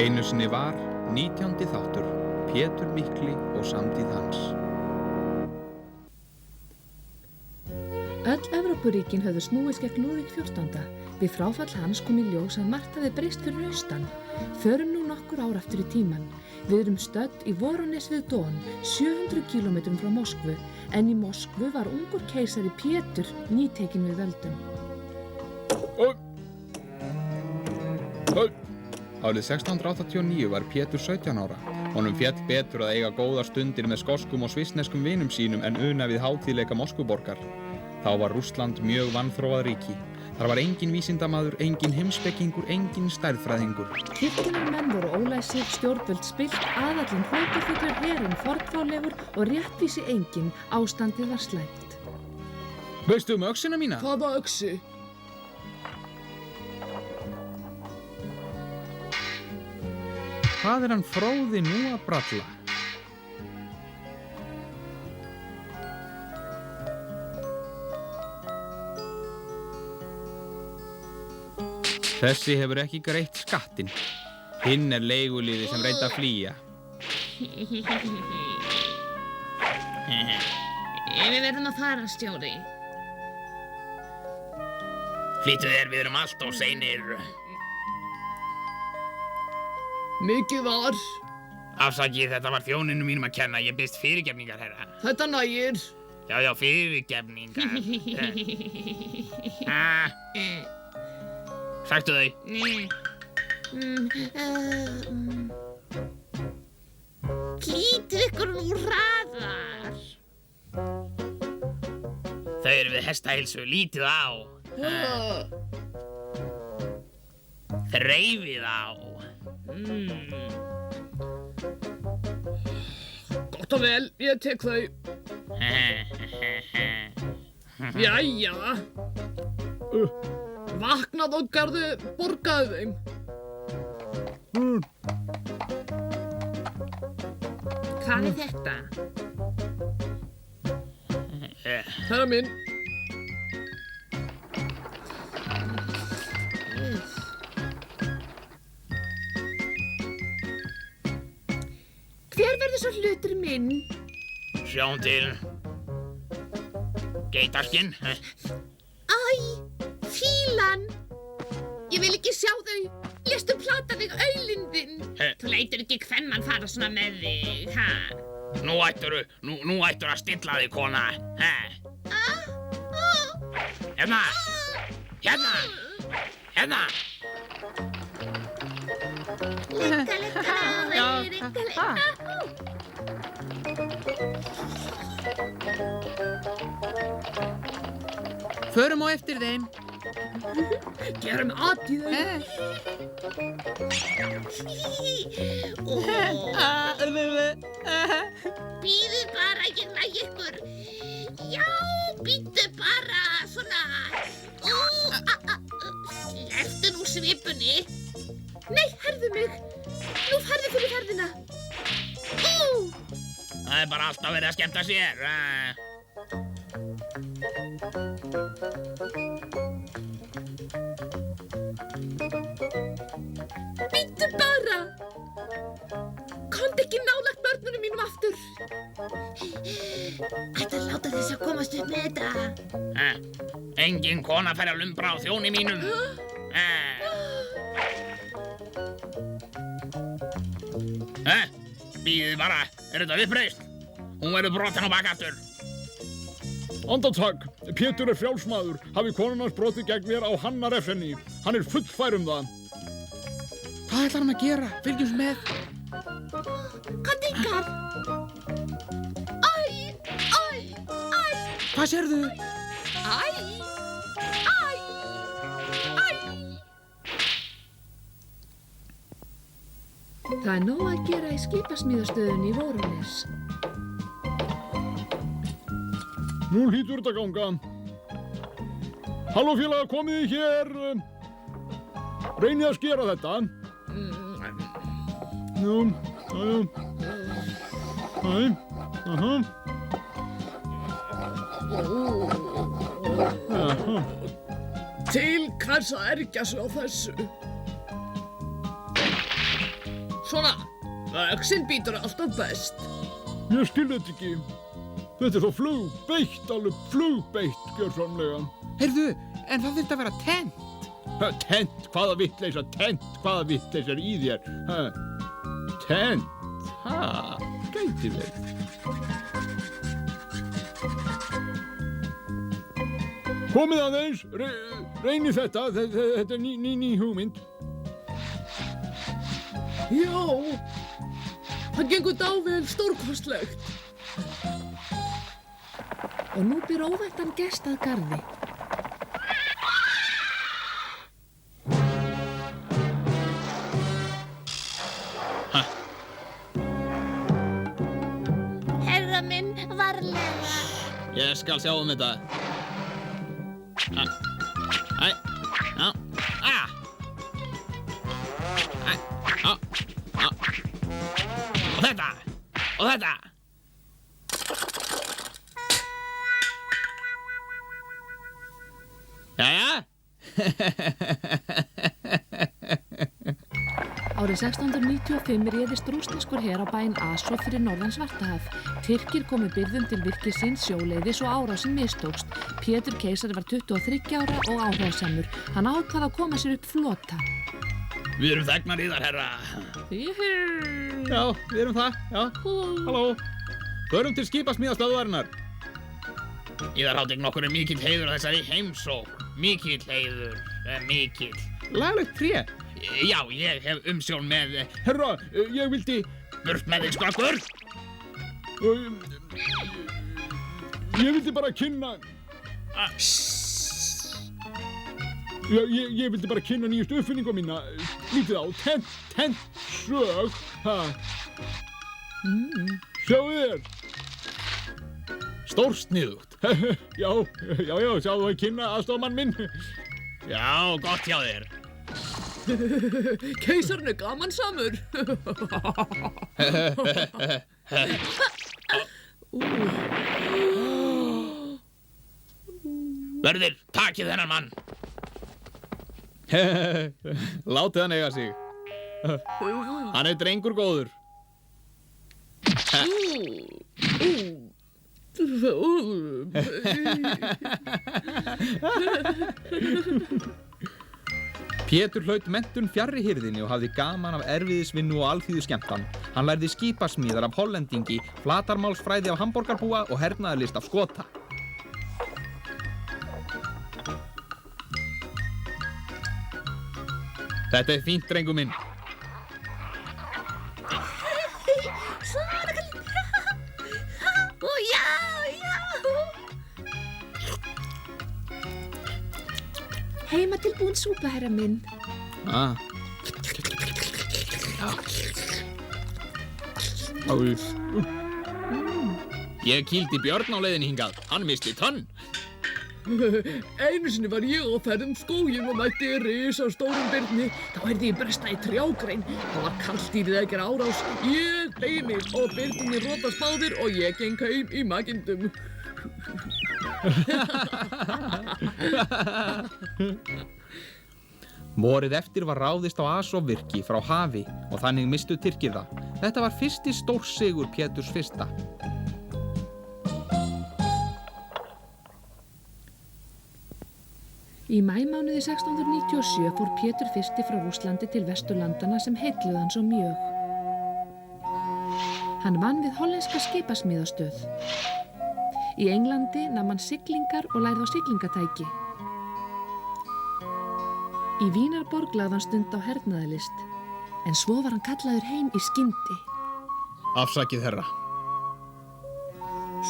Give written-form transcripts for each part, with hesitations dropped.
Einu sinni var 19. þáttur, Pétur mikli og samtíð hans. Öll Evrópuríkin höfðu snúist gegn Lúðvík 14. Við fráfall hans kom í ljós að margt hafði breyst fyrir austan. Förum nú nokkur ár aftur í tímann. Við erum stödd í Voronezh við Don, 700 km frá Moskvu, en í Moskvu var ungur keisari Pétur nýtekinn við völdum. Árið 1689 var Pétur 17 ára. Honum féll betur að eiga góðar stundir með skoskum og svissneskum vinum sínum en una við hátíðleika Moskvuborgar. Þá var Rússland mjög vanþróað ríki. Þar var engin vísindamaður, engin heimspekingur, engin stærðfræðingur. Kirkjunnar menn voru ólæsir, stjórnvöld spillt, aðallinn hótafullir, herinn fornfálegur og réttvísi enginn, ástandið var slæmt. Veistu öxina mína? Hvaða öxi? Hvað hann Fróði nú að bralla? Þessi hefur ekki greitt skattinn. Hinn leiguliði sem reyndi að flýja. Við verðum að fara, stjóri. Flýttu þér, við erum allt of seinir. Mikið var. Afsakið, þetta var þjóninum mínum að kenna. Ég biðst fyrirgefningar, herra. Þetta nægir. Já, fyrirgefningar. Sæktu þau. Flýtið ykkur nú hraðar. Þau eru við hestaheilsu, lítið á. Þreifið á. Gott og vel, ég tek þau. Jæja. Vaknað og garðu, borgaðu þeim. Hvað er þetta? Herra minn. Hver verður svo hlutur minn? Sjáum til. Geitaskinn. Æ, fílan! Ég vil ekki sjá þau. Léstu plata þig aulinn þinn. Þú leitur ekki hvern mann fara svona með þig, ha? Nú ættur að stilla þig, kona. Hérna! Likka á þig, likka. Förum á eftir þeim. Gerum at í þau. Bíðið bara, ég næ ykkur. Já, bíddu bara, svona. Slepptu nú svipunni. Nei, herðu mig. Nú farðu fyrir ferðina. Það er bara alltaf verið að skemmta sér. Bíddu bara. Komdu ekki nálægt börnunum mínum aftur. Ættu að láta þess að komast upp með þetta. Engin kona fær að lumbra á þjóni mínum. Bíðið bara, er þetta uppreist? Hún verður brotin á bakaftur. Andartak, Pétur er frjálsmaður. Hafi konan hans brotið gegn mér á hann að refsa henni. Hann er fullfær það. Hvað ætlar hann að gera? Fylgjumst með. Komdu ykkar. Æ. Hvað sérðu? Æ. Það er nóg að gera í skipasmíðastöðunni í Voronezh. Nú hlýtur þetta ganga. Halló félaga, komið þið hér. Reynið að skera þetta. Til hvers að ergja sig á þessu? Svona, öxin bítur alltaf best. Ég skil þetta ekki. Þetta er svo flugbeitt, alveg flugbeitt, gjörsamlega. Heyrðu, en það þurfti að vera tent. Tent, hvaða vitleysa er í þér? Tent, gæti verið. Komið aðeins, reynið þetta er ný hugmynd. Já, það gengur dável stórkostlegt. Og nú býr óvæntan gest að garði. Herra minn, varlega. Ég skal sjá þetta. Og þetta. Jæja? Árið 1695 réðist rússneskur her á bæinn Azov fyrir norðan Svartahaf. Tyrkir komu birgðum til virkisins sjóleiðis og árásin mistókst. Pétur keisari var 23 ára og áhugasamur. Hann ákvað að koma sér upp flota. Við erum þegnar í þar, herra. Já, við erum það, já. Halló. Förum til skipasmíðastöðvarinnar. Íðarhátign okkur er mikill heiður á þessari heimsókn. Mikill heiður, mikill. Laglegt tré. Já, ég hef umsjón með... Herra, ég vildi... Burt með þig, skrokkur! Ég vildi bara kynna... Ég vildi bara kynna nýjustu uppfinningu mína. Lítið á, tent, sög. Sjáðu þér. Stórsniðugt. Já, sjáðu að kynna aðstofmann minn. Já, gott hjá þér. Keisarinn er gamansamur. Verðir, takið þennan mann. Látið hann eiga sig. Hann er drengur góður. Pétur hlaut menntun fjarri hirðinni og hafði gaman af erfiðisvinnu og alþýðu skemmtan. Hann lærði skipasmíðar af hollendingi, flatarmálsfræði af hamborgarbúa og hernaðarlist af Skota. Þetta er fínt, drengur minn. Heima tilbúin súpa, herra minn. Ég kýldi Björn á leiðinni hingað. Hann misti tönn. Einu sinni var ég á ferð skóginn og mætti risastórum birni. Þá heyrði ég bresta í trjágrein. Það var kaldýrið að gera árás. Ég beygði mig og birninni rotast báðir og ég geng heim í magindum. Vorið eftir var ráðist á Azov-virki frá hafi og þannig mistu Tyrkir það. Þetta var fyrsti stórsigur Péturs fyrsta. Í maímánuði 1697 fór Pétur fyrsti frá Rússlandi til Vesturlandana sem heilluðu hann svo mjög. Hann vann við hollenska skipasmíðastöð. Í Englandi nam hann siglingar og lærði á siglingatæki. Í Vínarborg lagði hann stund á hernaðarlist, en svo var hann kallaður heim í skyndi. Afsakið, herra.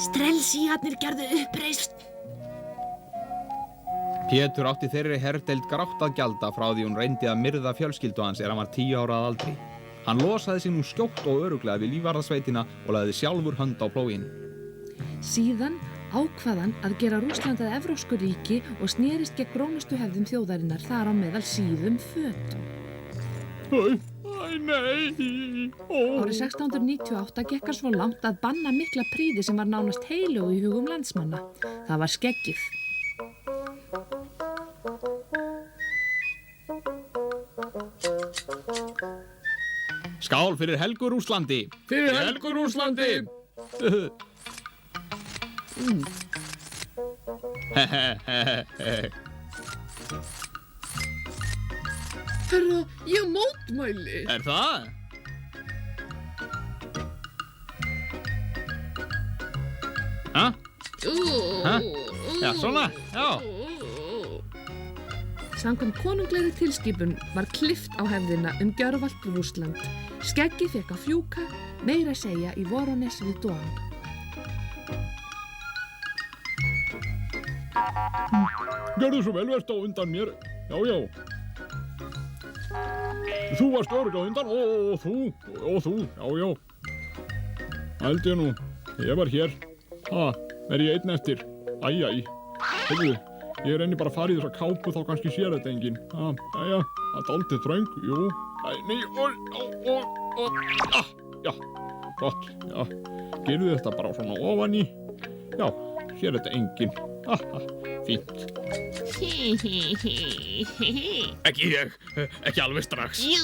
Strelsíarnir gerðu uppreisn. Pétur átti þeirri herdeild grátt að gjalda frá því hún reyndi að myrða fjölskyldu hans hann var 10 ára að aldri. Hann losaði sig nú skjótt og örugglega við lífvarðasveitina og lagði sjálfur hönd á plóginn. Síðan ákvað hann að gera Rússland að evrópsku ríki og snerist gegn brónustu hefðum þjóðarinnar þar á meðal síðum fötum. Árið 1698 gekk hann svo langt að banna mikla prýði sem var nánast heilögu í hugum landsmanna. Það var skeggið. Skál fyrir Helgu Rússlandi. Fyrir Helgu Rússlandi. Herra, ég mótmæli. Það? Ha? Já, svona, já. Samkvæmt konunglegri tilskipun var klippt á hefðina gjörvallt Rússland. Skeggið fékk að fjúka, meira að segja í Voronezh við Don. Gjörðu svo vel, verst á undan mér. Já. Þú varst örugglega á undan og þú, já. Held ég nú, ég var hér. Er ég einn eftir? Æ. Heyrðu, ég reyni bara að fara í þessa kápu, þá kannski sér þetta enginn. Jæja, það er dálítið þröng, jú. Já, gott, já. Gerðu þetta bara svona ofan í. Já, sér þetta enginn. Fínt. Ekki alveg strax. Jú.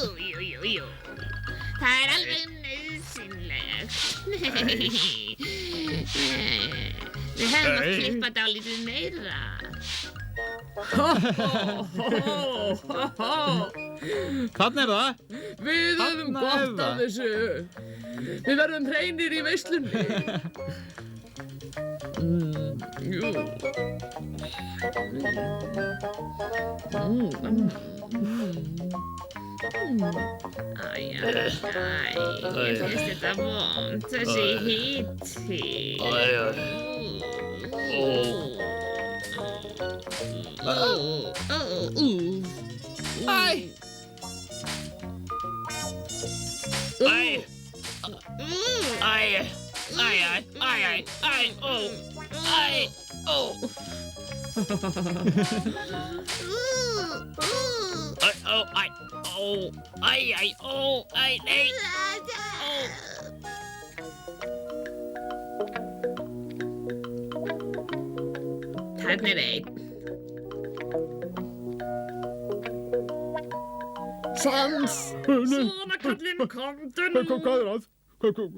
Það er alveg nauðsynlegt. Við hefum að klippa dálítið meira. Þarna það. Við höfum gott af þessu. Við verðum hreinir í veislunni. Jú. Ég finnst þetta vont, þessi hiti. Þarna er einn. Sans! Svona kallinn, komdu nú! Hvað er að? Hvað?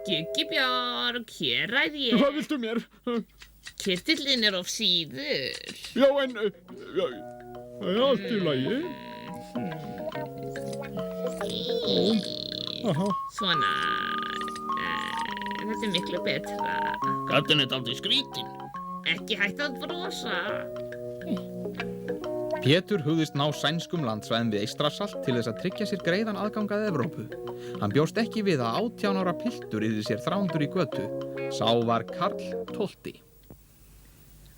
Guggi-Björg, hér ræð ég. Hvað viltu mér? Kirtillinn er of síður. Já, en... allt í lagi. Svona... þetta er miklu betra. Gatinn er dálítið skrítinn. Ekki hægt að brosa. Pétur hugðist ná sænskum landsvæðum við Eystrasalt til þess að tryggja sér greiðan aðgang að Evrópu. Hann bjóst ekki við að 18 ára piltur yrði sér þrándur í götu. Sá var Karl XII.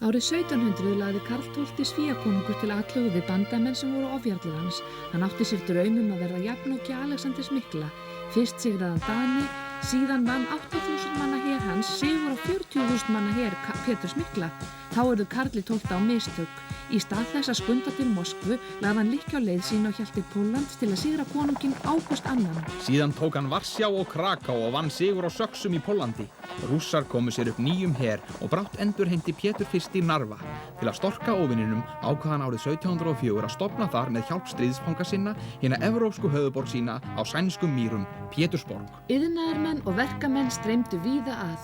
Árið 1700 lagði Karl XII Svíakonungur til atlögu við bandamenn sem voru ofjarlar hans. Hann átti sér draumum að verða jafnóki Alexanders mikla. Fyrst sigraðan Dani, síðan vann 8.000 manna her hans sigur á 40.000 manna her Péturs mikla. Þá urðu Karli XII á mistök. Í stað þess að skunda til Moskvu lagði hann lykkju á leið sína og hélt til Pólland til að sigra konunginn Ágúst II. Síðan tók hann Varsjá og Kraká og vann sigur á Söxum í Póllandi. Rússar komu sér upp nýjum her og brátt endurheimti Pétur fyrsti Narva. Til að storka óvininum ákvað hann árið 1704 að stofna þar með hjálp stríðsfanga sinna hina evrópsku höfuðborg sína á sænskum mýrum, Pétursborg. Iðnaðarmenn og verkamenn streymdu víða að.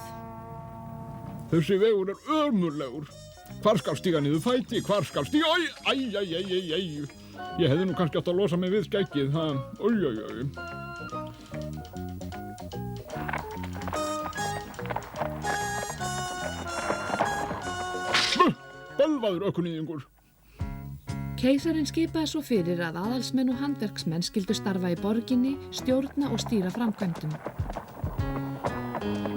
Þessi vegur er ömurlegur. Hvar skal stíga niður fæti? Hvar skal stíga? Æ. Ég hefði nú kannski átt að losa mig við skeggið, Bölvaður ökunýðingur. Keisarinn skipaði svo fyrir að aðalsmenn og handverksmenn skyldu starfa í borginni, stjórna og stýra framkvæmdum.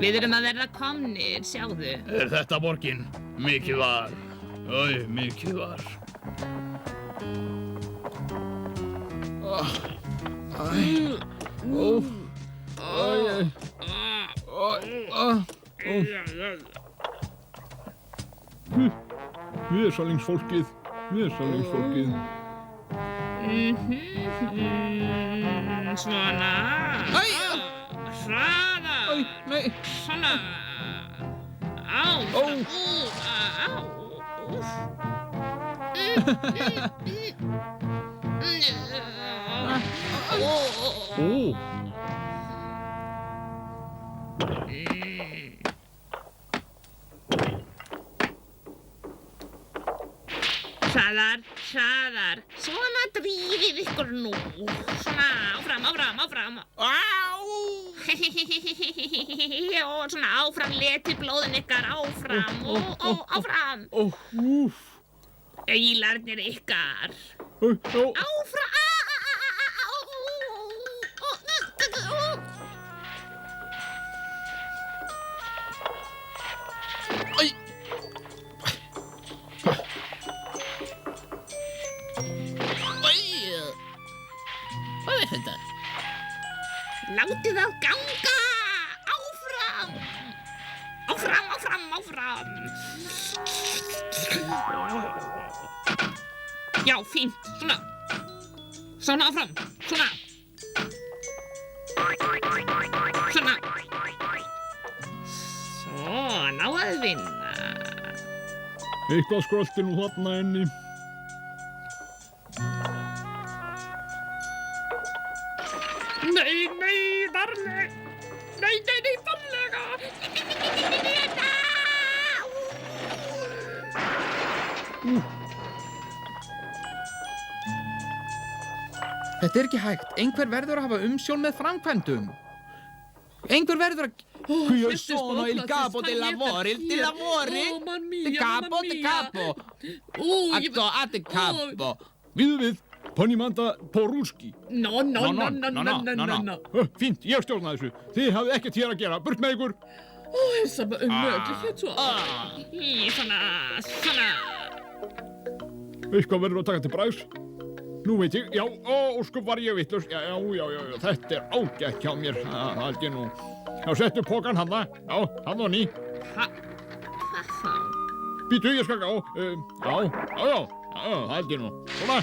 Við erum að verða komnir, sjáðu. Er þetta borgin? Mikið var. Mikið var. Vesalingsfólkið. Svona. Hraða. Nei. Svona. Ó. Hraðar. Svona drífið ykkur nú. Svona, áfram. Og svona áfram, letið blóðin ykkar, áfram. Áfram. Aularnir ykkar. Áfram. Hvað þetta? Látið það ganga. Áfram. Já, fínt. Svona áfram. Svona. Svona á að vinna. Eitthvað skrölti nú þarna inni. Nei, varlega. Nei, varlega. Þetta er ekki hægt. Einhver verður að hafa umsjón með framkvæmdum. Einhver verður að... Io sono il capo del lavoro, De capo. At capo. Við, Pannimanta Porúski. No. Fínt, ég stjórna þessu. Þið hafið ekkert hér að gera. Burt með ykkur. Essa var unmöglighet så. Svona. Eitthvað verður að taka til bragðs. Nú veit ég, já, óskup var ég vitlaus. Já, þetta er ágætt hjá mér. Það held ég nú. Já, settu pokan hana. Já, hann og ný. Býtu, ég skal gá. Já, það held ég nú. Svona.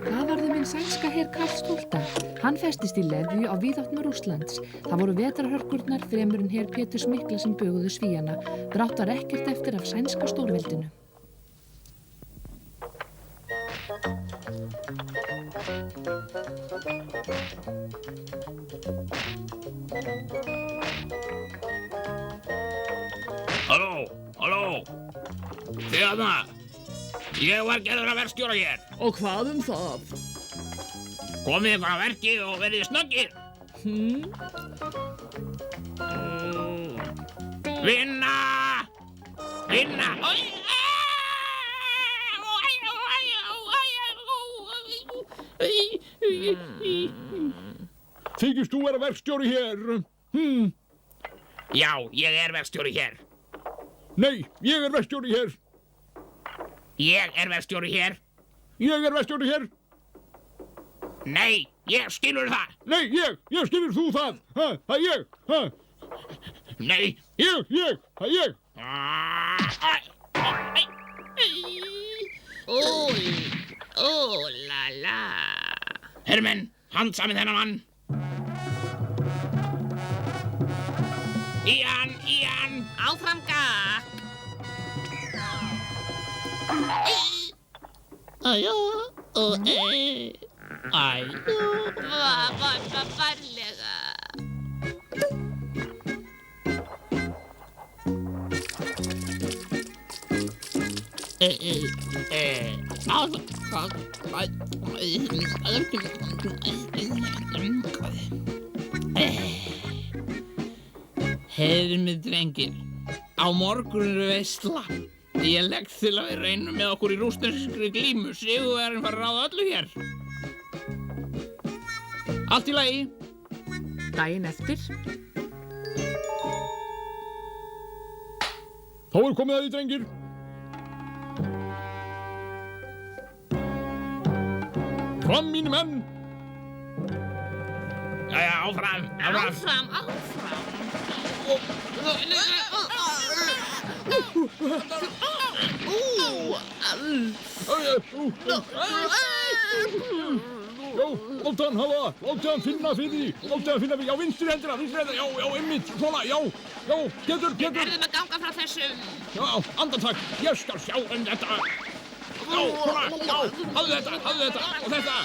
Það varði minn sænska her Karl Stolta. Hann festist í Leðju á víðáttum Rússlands. Það voru vetrarhörkurnar fremur en her Péturs mikla sem böguðu Svíana. Brátt var ekkert eftir af sænska stórveldinu. Halló. Þið þarna. Ég var gerður að verkstjóra hér. Og hvað það? Komið ykkur að verki og verið snöggir. Vinna. Þykist þú vera verkstjóri hér? Já, ég er verkstjóri hér. Nei, ég er verkstjóri hér. Ég er verkstjóri hér. Ég er verkstjóri hér. Nei, ég skilur það. Nei, ég skilur þú það. Það er ég. Nei. Ég, það er ég. La. Hermenn, handsamið þennan mann. Í hann. Áfram gakk. Varlega. Heyrðu mig, drengir. Á morgun eru veisla. Ég legg til að við reynum með okkur í rússneskri glímu. Sigurvegarinn fara að ráða öllu hér. Allt í lagi. Daginn eftir. Þá er komið að því, drengir. Fram, mínir menn. Jæja, áfram. Já, láta hann hafa, láta hann finna fyrir því, já, vinstri hendina, já, einmitt, svona, já, Pétur. Verðum að ganga frá þessum. Já, andartak, ég skal sjá þetta. svona, já, hafðu þetta og þetta.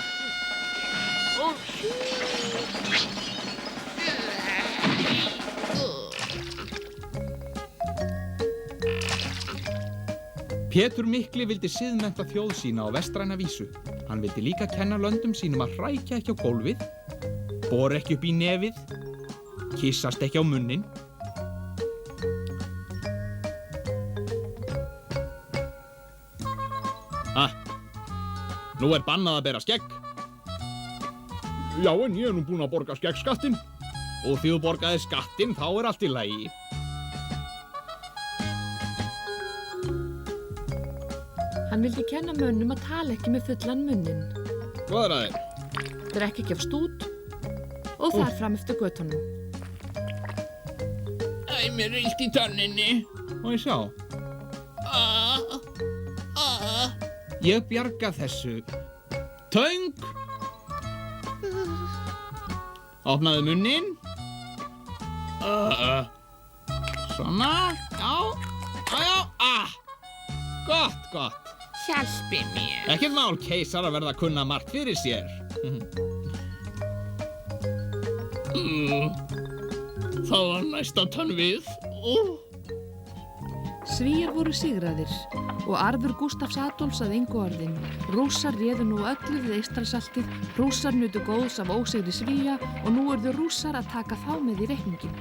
Pétur mikli vildi siðmennta þjóð sína á vestræna vísu. Hann vildi líka kenna löndum sínum að hrækja ekki á gólfið, bora ekki upp í nefið, kyssast ekki á munninn. Nú bannað að bera skegg. Já, en ég nú búinn að borga skeggskattinn. Og því þú borgaði skattinn, þá allt í lagi. Hann vildi kenna mönnum að tala ekki með fullan munnin. Hvað það þér? Drekka ekki af stút og far fram eftir götunum. Mér illt í tönninni. Má ég sjá? Ég bjarga þessu. Töng! Opnaðu munninn. Svona, já. Gott. Hjálpi mér. Ekkert mál, keisar að verða að kunna margt fyrir sér. Það var næsta tönn við. Svíar voru sigraðir og arfur Gústafs Adolfs að engu orðin. Rússar réðu nú öllu við Eystrasaltið, Rússar nutu góðs af ósigri Svía og nú urðu Rússar að taka þá með í reikninginn.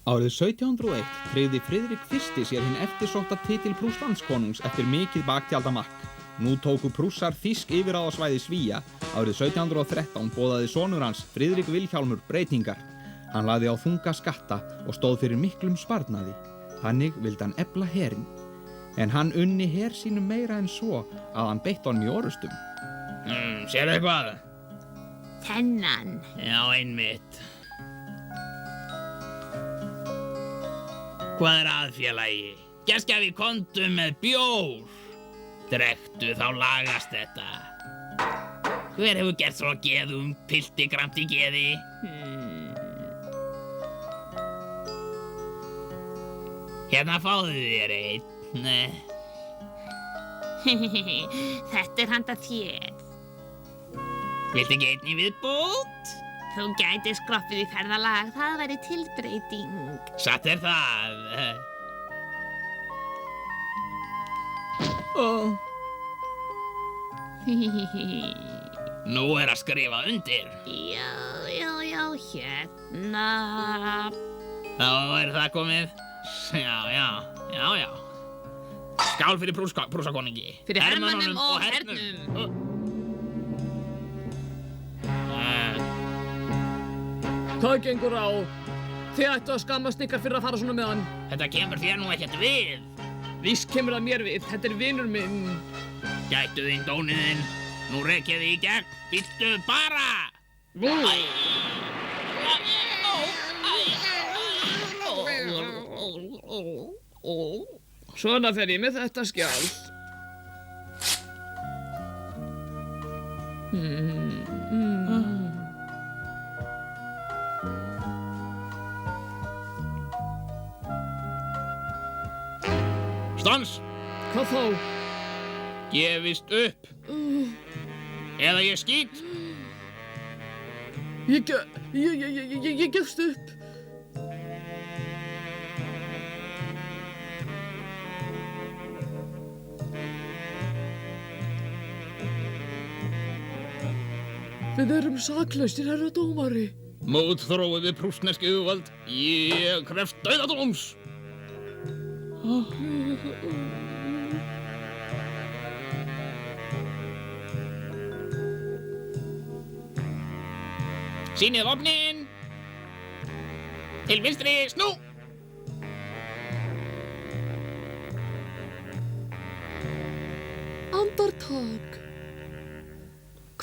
Árið 1701 tryggði Friðrik I sér hinn eftirsótta titil Prússlandskonungs eftir mikið baktjaldamakk. Nú tóku Prússar þýsk yfirráðasvæði Svíja. Árið 1713 boðaði sonur hans, Friðrik Vilhjálmur, breytingar. Hann lagði á þunga skatta og stóð fyrir miklum sparnaði. Þannig vildi hann efla herinn. En hann unni her sínum meira en svo að hann beitti honum í orrustum. Sérðu eitthvað? Þennan. Já, einmitt. Hvað að, félagi? Gestgjafi, komdu með bjór. Drektu, þá lagast þetta. Hver hefur gert svo geðum pilti gramt í geði? Hérna fáðu þér einn. Þetta handa þér. Viltu ekki einn í viðbót? Þú gæti skroppið í ferðalag, það væri tilbreyting. Satt það. Nú að skrifa undir. Já, hérna. Þá það komið. Já. Skál fyrir Prússakonungi. Fyrir hermönnum og hernum. Hvað gengur á? Þið ættu að skammast ykkar fyrir að fara svona með hann. Þetta kemur þér nú ekkert við. Víst kemur það mér við, þetta vinur minn. Gættu þín dóniðinn. Nú rek ég þig í gegn. Bíddu bara. Svona fer ég með þetta skjál. Stans! Hvað þá? Gefist upp. Eða ég skýt. Ég gefst upp. Við erum saklausir, herra dómari. Mótþróið við prússnesk yfirvöld. Ég krefst dauðadóms. Sýnið vopnin. Til vinstri, snú. Andartak.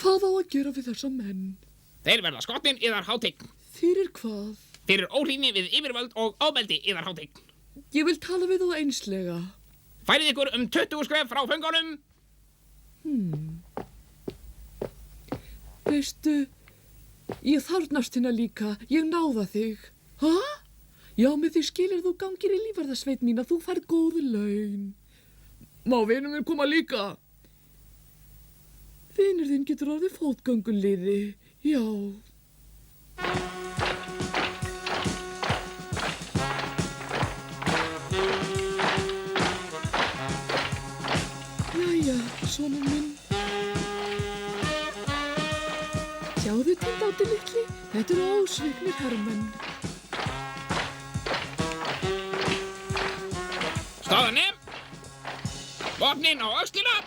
Hvað á að gera við þessa menn? Þeir verða skotnir yðar hátign. Fyrir hvað? Fyrir óhlýðni við yfirvöld og ofbeldi yðar hátign. Ég vil tala við þá einslega. Færið ykkur 20 skref frá föngunum. Veistu, Ég þarfnast hérna líka, ég náða þig. Hæ? Já, með því skilur þú gangir í lífvarðasveit mín að þú færð góð laun. Má vinur minn koma líka? Vinur þinn getur orðið fótgönguliði, já. Jæja, sonur minn. Sjáðu Tindáti litli, þetta eru ósviknir hermenn. Stóðunum! Vopnin á öxlina!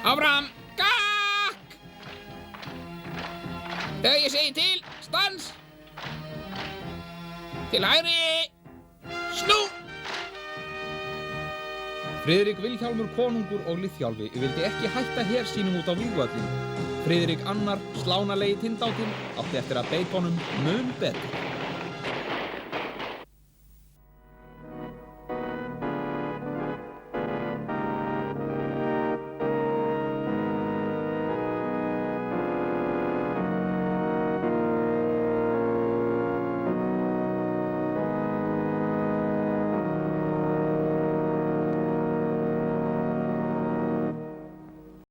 Áfram! Gakk! Þegar ég segi til, stans! Til hægri! Snú! Friðrik Vilhjálmur konungur og Liðþjálfi vildi ekki hætta her sínum út á vígvöllin. Friðrik annar, slánalegi Tindátinn, átti eftir að beita honum mun betur.